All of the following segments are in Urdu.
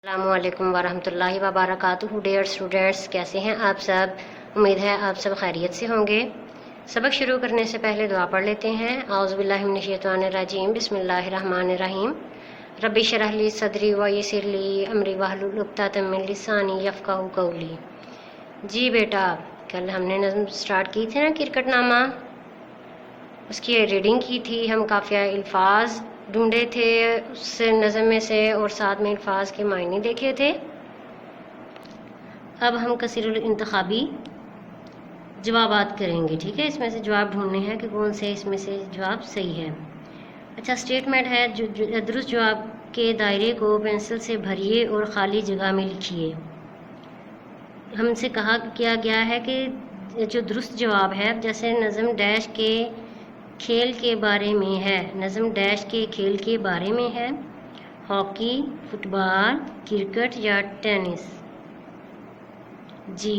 السلام علیکم ورحمۃ اللہ وبرکاتہ۔ ڈیئر اسٹوڈینٹس، کیسے ہیں آپ سب؟ امید ہے آپ سب خیریت سے ہوں گے۔ سبق شروع کرنے سے پہلے دعا پڑھ لیتے ہیں۔ اعوذ باللہ من الشیطان الرجیم، بسم اللہ الرحمن الرحیم۔ رب اشرح لی صدری ویسر لی امری واحلل عقدۃ من لسانی یفقہوا قولی۔ جی بیٹا، کل ہم نے نظم سٹارٹ کی تھی نا، کرکٹ نامہ، اس کی ریڈنگ کی تھی، ہم قافیہ الفاظ ڈھونڈے تھے اس نظم میں سے اور ساتھ میں الفاظ کے معنی دیکھے تھے۔ اب ہم کثیر الانتخابی جوابات کریں گے، ٹھیک ہے؟ اس میں سے جواب ڈھونڈنے ہیں کہ کون سے اس میں سے جواب صحیح ہے۔ اچھا، اسٹیٹمنٹ ہے درست جواب کے دائرے کو پینسل سے بھریے اور خالی جگہ میں لکھیے۔ ہم سے کہا کیا گیا ہے کہ جو درست جواب ہے، جیسے نظم ڈیش کے کھیل کے بارے میں ہے، نظم ڈیش کے کھیل کے بارے میں ہے، ہاکی، فٹ بال، کرکٹ یا ٹینس؟ جی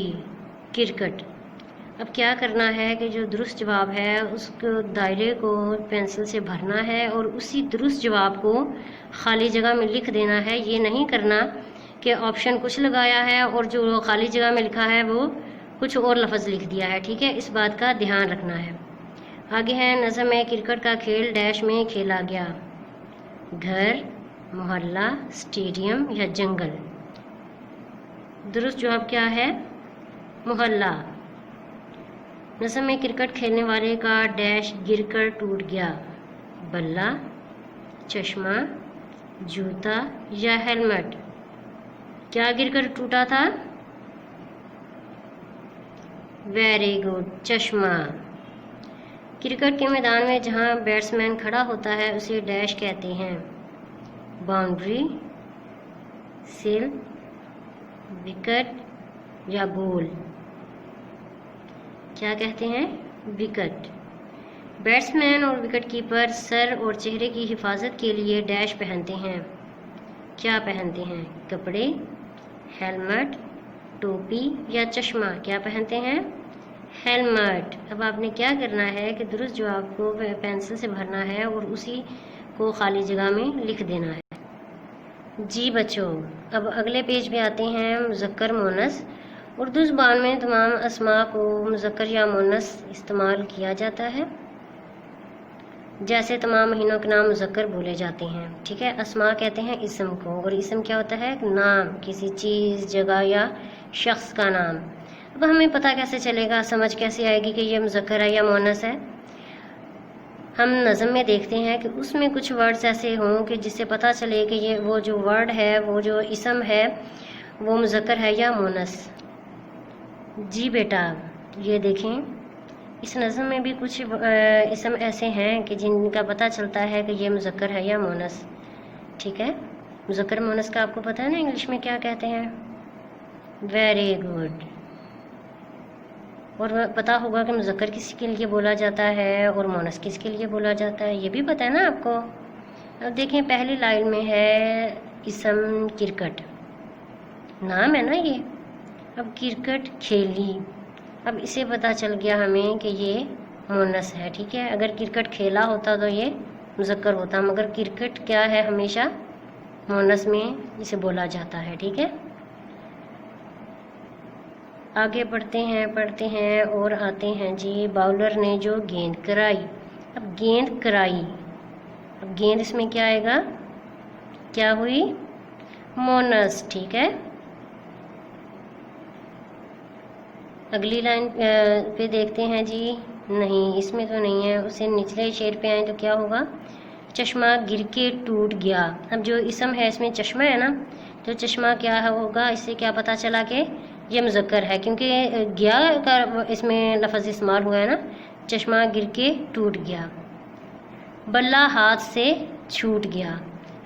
کرکٹ۔ اب کیا کرنا ہے کہ جو درست جواب ہے اس کو دائرے کو پینسل سے بھرنا ہے اور اسی درست جواب کو خالی جگہ میں لکھ دینا ہے۔ یہ نہیں کرنا کہ آپشن کچھ لگایا ہے اور جو خالی جگہ میں لکھا ہے وہ کچھ اور لفظ لکھ دیا ہے، ٹھیک ہے؟ اس بات کا دھیان رکھنا ہے۔ آگے ہے، نظم میں کرکٹ کا کھیل ڈیش میں کھیلا گیا، گھر، محلہ، اسٹیڈیم یا جنگل؟ درست جواب کیا ہے؟ محلہ۔ نظم میں کرکٹ کھیلنے والے کا ڈیش گر کر ٹوٹ گیا، بلہ، چشمہ، جوتا یا ہیلمٹ؟ کیا گر کر ٹوٹا تھا؟ ویری گڈ، چشمہ۔ کرکٹ کے میدان میں جہاں بیٹسمین کھڑا ہوتا ہے اسے ڈیش کہتے ہیں، باؤنڈری، سل، وکٹ یا بول؟ کیا کہتے ہیں؟ وکٹ۔ بیٹسمین اور وکٹ کیپر سر اور چہرے کی حفاظت کے لیے ڈیش پہنتے ہیں، کیا پہنتے ہیں؟ کپڑے، ہیلمٹ، ٹوپی یا چشمہ؟ کیا پہنتے ہیں؟ ہیلمٹ۔ اب آپ نے کیا کرنا ہے کہ درست جواب کو پینسل سے بھرنا ہے اور اسی کو خالی جگہ میں لکھ دینا ہے۔ جی بچوں، اب اگلے پیج پہ آتے ہیں، مذکر مؤنث۔ اردو زبان میں تمام اسماء کو مذکر یا مؤنث استعمال کیا جاتا ہے، جیسے تمام مہینوں کے نام مذکر بولے جاتے ہیں، ٹھیک ہے؟ اسماء کہتے ہیں اسم کو، اور اسم کیا ہوتا ہے؟ نام، کسی چیز، جگہ یا شخص کا نام۔ اب ہمیں پتہ کیسے چلے گا، سمجھ کیسے آئے گی کہ یہ مذکر ہے یا مؤنث ہے؟ ہم نظم میں دیکھتے ہیں کہ اس میں کچھ ورڈز ایسے ہوں کہ جس سے پتہ چلے کہ یہ وہ جو ورڈ ہے، وہ جو اسم ہے، وہ مذکر ہے یا مؤنث۔ جی بیٹا، یہ دیکھیں، اس نظم میں بھی کچھ اسم ایسے ہیں کہ جن کا پتہ چلتا ہے کہ یہ مذکر ہے یا مؤنث، ٹھیک ہے؟ مذکر مؤنث کا آپ کو پتہ ہے نا انگلش میں کیا کہتے ہیں؟ Very good. اور پتہ ہوگا کہ مذکر کس کے لیے بولا جاتا ہے اور مؤنث کس کے لیے بولا جاتا ہے، یہ بھی پتہ ہے نا آپ کو؟ اب دیکھیں، پہلی لائن میں ہے اسم کرکٹ، نام ہے نا یہ۔ اب کرکٹ کھیلی، اب اسے پتہ چل گیا ہمیں کہ یہ مؤنث ہے، ٹھیک ہے؟ اگر کرکٹ کھیلا ہوتا تو یہ مذکر ہوتا، مگر کرکٹ کیا ہے؟ ہمیشہ مؤنث میں اسے بولا جاتا ہے، ٹھیک ہے؟ آگے پڑھتے ہیں اور آتے ہیں جی، باؤلر نے جو گیند کرائی۔ اب گیند کرائی، اب گیند اس میں کیا آئے گا؟ کیا ہوئی؟ مؤنث، ٹھیک ہے؟ اگلی لائن پہ دیکھتے ہیں جی، نہیں اس میں تو نہیں ہے، اسے نچلے شعر پہ آئیں تو کیا ہوگا؟ چشمہ گر کے ٹوٹ گیا۔ اب جو اسم ہے اس میں چشمہ ہے نا، تو چشمہ کیا ہوگا؟ اس سے کیا پتہ چلا کہ یہ مذکر ہے، کیونکہ گیا کا اس میں لفظ استعمال ہوا ہے نا، چشمہ گر کے ٹوٹ گیا۔ بلہ ہاتھ سے چھوٹ گیا،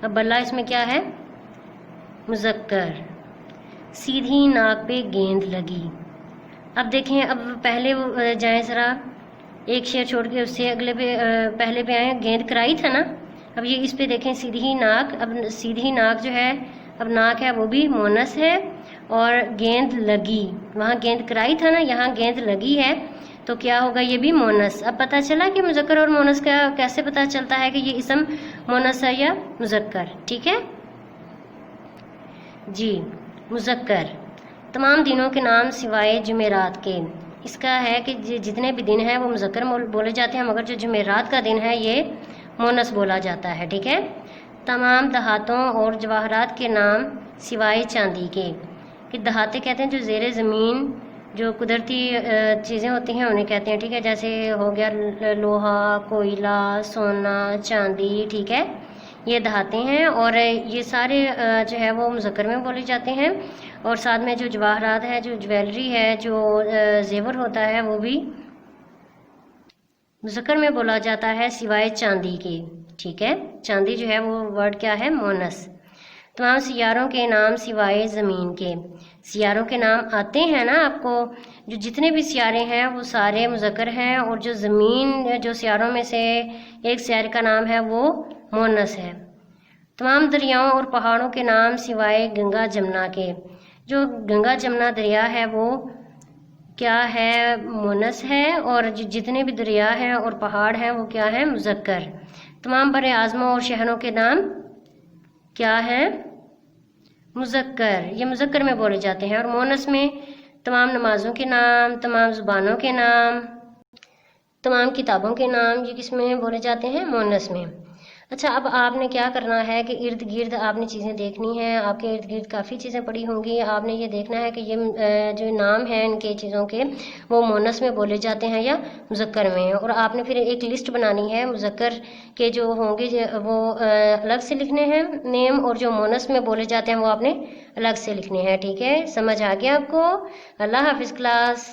اب بلہ اس میں کیا ہے؟ مذکر۔ سیدھی ناک پہ گیند لگی۔ اب دیکھیں، اب پہلے جائیں ذرا، ایک شعر چھوڑ کے اس سے اگلے پہ پہلے پہ آئیں، گیند کرائی تھا نا، اب یہ اس پہ دیکھیں سیدھی ناک۔ اب سیدھی ناک جو ہے، اب ناک ہے وہ بھی مؤنث ہے، اور گیند لگی، وہاں گیند کرائی تھا نا، یہاں گیند لگی ہے، تو کیا ہوگا؟ یہ بھی مؤنث۔ اب پتہ چلا کہ مذکر اور مؤنث کا کیسے پتہ چلتا ہے کہ یہ اسم مؤنث ہے یا مذکر، ٹھیک ہے؟ جی مذکر، تمام دنوں کے نام سوائے جمعرات کے، اس کا ہے کہ جتنے بھی دن ہیں وہ مذکر بولے جاتے ہیں، مگر جو جمعرات کا دن ہے یہ مونس بولا جاتا ہے، ٹھیک ہے۔ تمام دھاتوں اور جواہرات کے نام سوائے چاندی کے، کہ دھاتے کہتے ہیں جو زیر زمین جو قدرتی چیزیں ہوتی ہیں انہیں کہتے ہیں، ٹھیک ہے، جیسے ہو گیا لوہا، کوئلہ، سونا، چاندی، ٹھیک ہے، یہ دھاتے ہیں، اور یہ سارے جو ہے وہ مذکر میں بولے جاتے ہیں، اور ساتھ میں جو جواہرات ہے، جو جویلری ہے، جو زیور ہوتا ہے، وہ بھی مذکر میں بولا جاتا ہے سوائے چاندی کے، ٹھیک ہے، چاندی جو ہے وہ ورڈ کیا ہے، مونس۔ تمام سیاروں کے نام سوائے زمین کے، سیاروں کے نام آتے ہیں نا آپ کو، جو جتنے بھی سیارے ہیں وہ سارے مذکر ہیں، اور جو زمین جو سیاروں میں سے ایک سیارے کا نام ہے وہ مونس ہے۔ تمام دریاؤں اور پہاڑوں کے نام سوائے گنگا جمنا کے، جو گنگا جمنا دریا ہے وہ کیا ہے، مونس ہے، اور جتنے بھی دریا ہیں اور پہاڑ ہیں وہ کیا ہے، مذکر۔ تمام بر اعظموں اور شہروں کے نام کیا ہے، مذکر، یہ مذکر میں بولے جاتے ہیں، اور مونس میں تمام نمازوں کے نام، تمام زبانوں کے نام، تمام کتابوں کے نام، یہ کس میں بولے جاتے ہیں، مونس میں۔ اچھا، اب آپ نے کیا کرنا ہے کہ ارد گرد آپ نے چیزیں دیکھنی ہیں، آپ کے ارد گرد کافی چیزیں پڑی ہوں گی، آپ نے یہ دیکھنا ہے کہ یہ جو نام ہیں ان کے چیزوں کے وہ مونس میں بولے جاتے ہیں یا مذکر میں، اور آپ نے پھر ایک لسٹ بنانی ہے مذکر کے جو ہوں گے وہ الگ سے لکھنے ہیں نیم، اور جو مونس میں بولے جاتے ہیں وہ آپ نے الگ سے لکھنے ہیں، ٹھیک ہے، سمجھ آ گیا آپ کو؟ اللہ حافظ کلاس۔